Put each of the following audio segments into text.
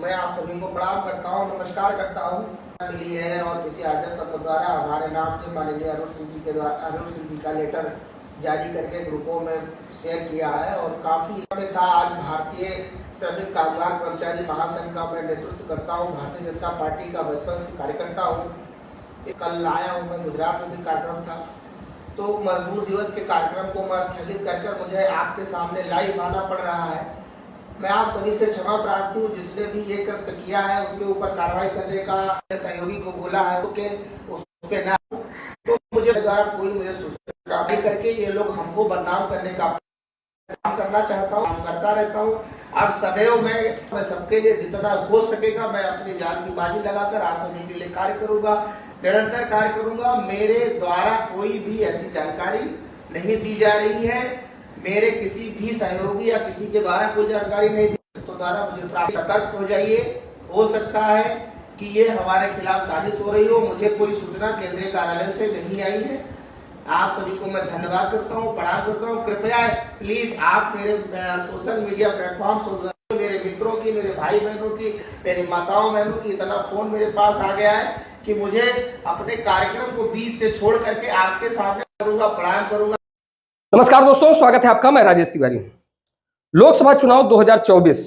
मैं आप सभी को प्रणाम करता हूँ, नमस्कार करता हूँ। मिली है और किसी आदर तत्व द्वारा हमारे नाम से माननीय अरुण सिंह जी का लेटर जारी करके ग्रुपों में शेयर किया है और काफी था। आज भारतीय श्रमिक कामगार कर्मचारी महासंघ का मैं नेतृत्व करता हूँ, भारतीय जनता पार्टी का बचपन से कार्यकर्ता हूँ। कल आया हूँ मैं, गुजरात में भी कार्यक्रम था, तो मजदूर दिवस के कार्यक्रम को मैं स्थगित कर मुझे आपके सामने लाइव आना पड़ रहा है। मैं आप सभी से क्षमा प्रार्थी हूँ, जिसने भी ये कृत्य किया है उसके ऊपर कार्रवाई करने का सहयोगी को बोला है कि उस पे ना, तो मुझे द्वारा कोई मुझे सूचना करके ये लोग हमको बदनाम करने का काम करना चाहता हूँ, काम करता रहता हूँ। और सदैव मैं सबके लिए जितना हो सकेगा मैं अपनी जान की बाजी लगाकर आप सभी के लिए कार्य करूंगा, निरंतर कार्य करूंगा। मेरे द्वारा कोई भी ऐसी जानकारी नहीं दी जा रही है, मेरे किसी भी सहयोगी या किसी के द्वारा कोई जानकारी नहीं दी तो द्वारा मुझे प्राप्त सतर्क हो जाइए। हो सकता है कि ये हमारे खिलाफ साजिश हो रही हो, मुझे कोई सूचना केंद्रीय कार्यालय से नहीं आई है। आप सभी को मैं धन्यवाद करता हूँ, प्रणाम करता हूँ। कृपया प्लीज आप मेरे सोशल मीडिया प्लेटफॉर्म, मेरे मित्रों की, मेरे भाई बहनों की, मेरी माताओं बहनों की इतना फोन मेरे पास आ गया है कि मुझे अपने कार्यक्रम को बीच से छोड़ करके आपके सामने करूंगा, प्रणाम करूंगा। नमस्कार दोस्तों, स्वागत है आपका। मैं राजेश तिवारी हूं। लोकसभा चुनाव 2024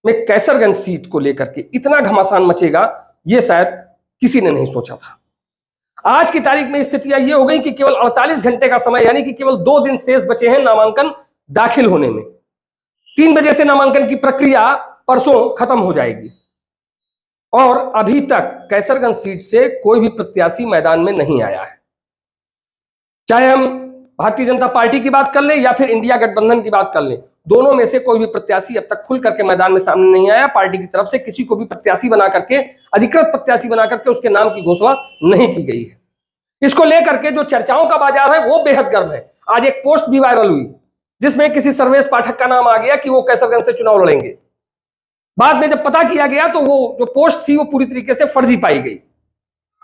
में कैसरगंज सीट को लेकर के इतना घमासान मचेगा ये शायद किसी ने नहीं सोचा था। आज की तारीख में स्थितियां ये हो गई कि केवल 48 घंटे का समय, यानी कि केवल 2 दिन शेष बचे हैं नामांकन दाखिल होने में। 3 बजे से नामांकन की प्रक्रिया परसों खत्म हो जाएगी और अभी तक कैसरगंज सीट से कोई भी प्रत्याशी मैदान में नहीं आया है। चाहे हम भारतीय जनता पार्टी की बात कर लें या फिर इंडिया गठबंधन की बात कर लें, दोनों में से कोई भी प्रत्याशी अब तक खुल करके मैदान में सामने नहीं आया। पार्टी की तरफ से किसी को भी प्रत्याशी बना करके, अधिकृत प्रत्याशी बना करके उसके नाम की घोषणा नहीं की गई है। इसको लेकर के जो चर्चाओं का बाजार है वो बेहद गर्म है। आज एक पोस्ट भी वायरल हुई जिसमें किसी सर्वेश पाठक का नाम आ गया कि वो कैसरगंज से चुनाव लड़ेंगे। बाद में जब पता किया गया तो वो जो पोस्ट थी वो पूरी तरीके से फर्जी पाई गई।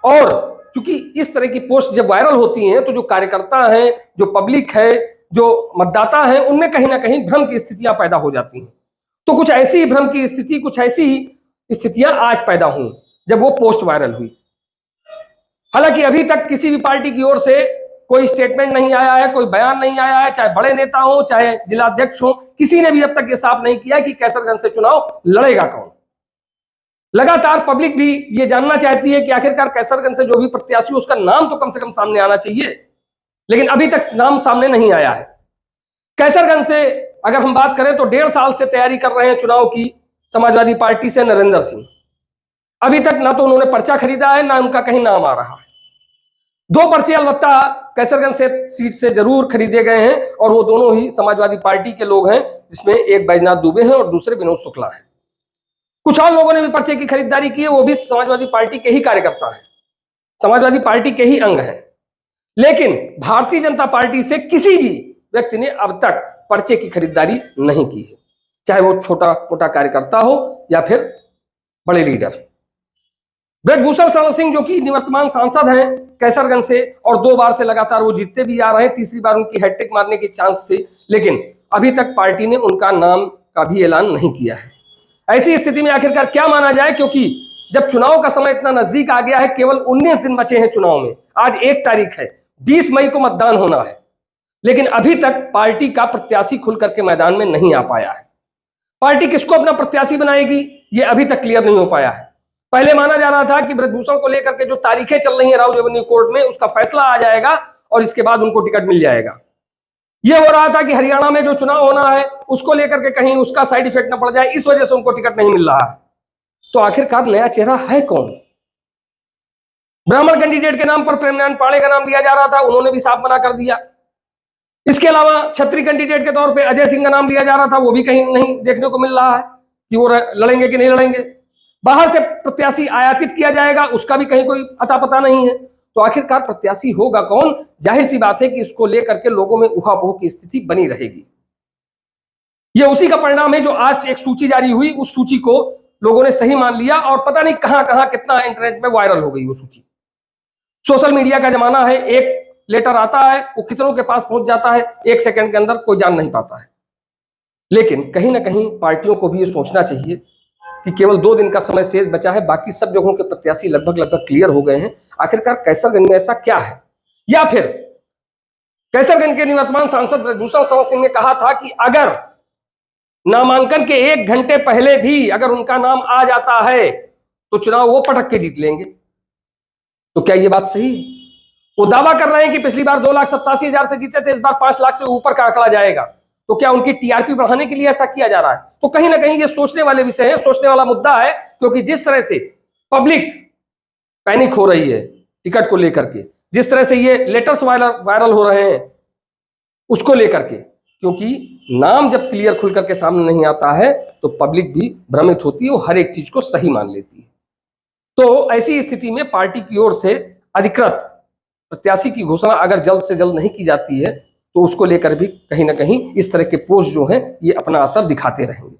और क्योंकि इस तरह की पोस्ट जब वायरल होती हैं तो जो कार्यकर्ता हैं, जो पब्लिक है, जो मतदाता हैं, उनमें कहीं ना कहीं भ्रम की स्थितियां पैदा हो जाती हैं। तो कुछ ऐसी भ्रम की स्थिति, कुछ ऐसी स्थितियां आज पैदा हुई जब वो पोस्ट वायरल हुई। हालांकि अभी तक किसी भी पार्टी की ओर से कोई स्टेटमेंट नहीं आया है, कोई बयान नहीं आया है, चाहे बड़े नेता हो, चाहे जिलाध्यक्ष हो, किसी ने भी अब तक ये साफ नहीं किया कि कैसरगंज से चुनाव लड़ेगा कौन। लगातार पब्लिक भी ये जानना चाहती है कि आखिरकार कैसरगंज से जो भी प्रत्याशी उसका नाम तो कम से कम सामने आना चाहिए, लेकिन अभी तक नाम सामने नहीं आया है। कैसरगंज से अगर हम बात करें तो 1.5 साल से तैयारी कर रहे हैं चुनाव की समाजवादी पार्टी से नरेंद्र सिंह। अभी तक ना तो उन्होंने पर्चा खरीदा है, ना उनका कहीं नाम आ रहा है। 2 पर्चे अलबत्ता कैसरगंज से सीट से जरूर खरीदे गए हैं और वो दोनों ही समाजवादी पार्टी के लोग हैं, जिसमें एक बैजनाथ दुबे हैं और दूसरे विनोद शुक्ला है। कुछ और लोगों ने भी पर्चे की खरीदारी की है, वो भी समाजवादी पार्टी के ही कार्यकर्ता हैं, समाजवादी पार्टी के ही अंग हैं। लेकिन भारतीय जनता पार्टी से किसी भी व्यक्ति ने अब तक पर्चे की खरीदारी नहीं की है, चाहे वो छोटा मोटा कार्यकर्ता हो या फिर बड़े लीडर। ब्रजभूषण शरण सिंह जो कि निवर्तमान सांसद हैं कैसरगंज से और 2 बार से लगातार वो जीतते भी आ रहे हैं, तीसरी बार उनकी हैट्रिक मारने की चांस थी, लेकिन अभी तक पार्टी ने उनका नाम का भी ऐलान नहीं किया है। ऐसी स्थिति में आखिरकार क्या माना जाए, क्योंकि जब चुनाव का समय इतना नजदीक आ गया है, केवल 19 दिन बचे हैं चुनाव में, आज 1 तारीख है, 20 मई को मतदान होना है, लेकिन अभी तक पार्टी का प्रत्याशी खुल करके मैदान में नहीं आ पाया है। पार्टी किसको अपना प्रत्याशी बनाएगी ये अभी तक क्लियर नहीं हो पाया है। पहले माना जा रहा था कि ब्रजभूषण को लेकर के जो तारीखें चल रही है राउज एवेन्यू कोर्ट में, उसका फैसला आ जाएगा और इसके बाद उनको टिकट मिल जाएगा। यह हो रहा था कि हरियाणा में जो चुनाव होना है उसको लेकर के कहीं उसका साइड इफेक्ट न पड़ जाए, इस वजह से उनको टिकट नहीं मिल रहा है। तो आखिरकार नया चेहरा है कौन? ब्राह्मण कैंडिडेट के नाम पर प्रेमनारायण पांडे का नाम लिया जा रहा था, उन्होंने भी साफ मना कर दिया। इसके अलावा क्षत्रिय कैंडिडेट के तौर पे अजय सिंह का नाम लिया जा रहा था, वो भी कहीं नहीं देखने को मिल रहा है कि वो लड़ेंगे कि नहीं लड़ेंगे। बाहर से प्रत्याशी आयातित किया जाएगा, उसका भी कहीं कोई अता पता नहीं है। तो आखिरकार प्रत्याशी होगा कौन? जाहिर सी बात है कि इसको लेकर के लोगों में उहापोह की स्थिति बनी रहेगी। यह उसी का परिणाम है जो आज एक सूची जारी हुई, उस सूची को लोगों ने सही मान लिया और पता नहीं कहां कहां कितना इंटरनेट में वायरल हो गई वो सूची। सोशल मीडिया का जमाना है, एक लेटर आता है वो कितनों के पास पहुंच जाता है, 1 सेकंड के अंदर कोई जान नहीं पाता है। लेकिन कहीं ना कहीं पार्टियों को भी ये सोचना चाहिए कि केवल 2 दिन का समय शेष बचा है, बाकी सब जगहों के प्रत्याशी लगभग क्लियर हो गए हैं। आखिरकार कैसरगंज में ऐसा क्या है? या फिर कैसरगंज के निवर्तमान सांसद ब्रजभूषण शरण सिंह ने कहा था कि अगर नामांकन के 1 घंटे पहले भी अगर उनका नाम आ जाता है तो चुनाव वो पटक के जीत लेंगे। तो क्या ये बात सही है? वो दावा कर रहे हैं कि पिछली बार 2,87,000 से जीते थे, इस बार 5 लाख से ऊपर का आंकड़ा जाएगा। तो क्या उनकी टीआरपी बढ़ाने के लिए ऐसा किया जा रहा है? तो कहीं ना कहीं ये सोचने वाले विषय है, सोचने वाला मुद्दा है, क्योंकि जिस तरह से पब्लिक पैनिक हो रही है टिकट को लेकर के, जिस तरह से ये लेटर्स वायरल हो रहे हैं उसको लेकर के, क्योंकि नाम जब क्लियर खुल करके सामने नहीं आता है तो पब्लिक भी भ्रमित होती है, वो हर एक चीज को सही मान लेती है। तो ऐसी स्थिति में पार्टी की ओर से अधिकृत प्रत्याशी की घोषणा अगर जल्द से जल्द नहीं की जाती है तो उसको लेकर भी कहीं ना कहीं इस तरह के पोस्ट जो हैं ये अपना असर दिखाते रहेंगे।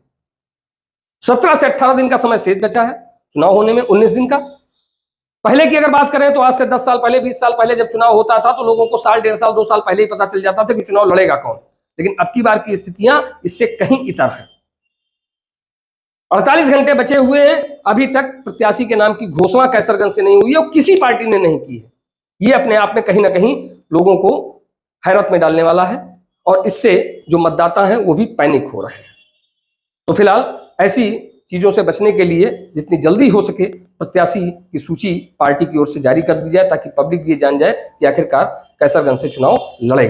17 से 18 दिन का समय शेष बचा है, चुनाव होने में 19 दिन का। पहले की अगर बात करें तो आज से 10 साल पहले, 20 साल पहले जब चुनाव होता था तो लोगों को साल, 1.5 साल, 2 साल पहले ही पता चल जाता था कि चुनाव लड़ेगा कौन। लेकिन अब की बार की स्थितियां इससे कहीं इतर है। 48 घंटे बचे हुए हैं, अभी तक प्रत्याशी के नाम की घोषणा कैसरगंज से नहीं हुई है और किसी पार्टी ने नहीं की है। ये अपने आप में कहीं ना कहीं लोगों को हैरत में डालने वाला है और इससे जो मतदाता हैं वो भी पैनिक हो रहे हैं। तो फिलहाल ऐसी चीजों से बचने के लिए जितनी जल्दी हो सके प्रत्याशी की सूची पार्टी की ओर से जारी कर दी जाए ताकि पब्लिक ये जान जाए कि आखिरकार कैसरगंज से चुनाव लड़ेगा।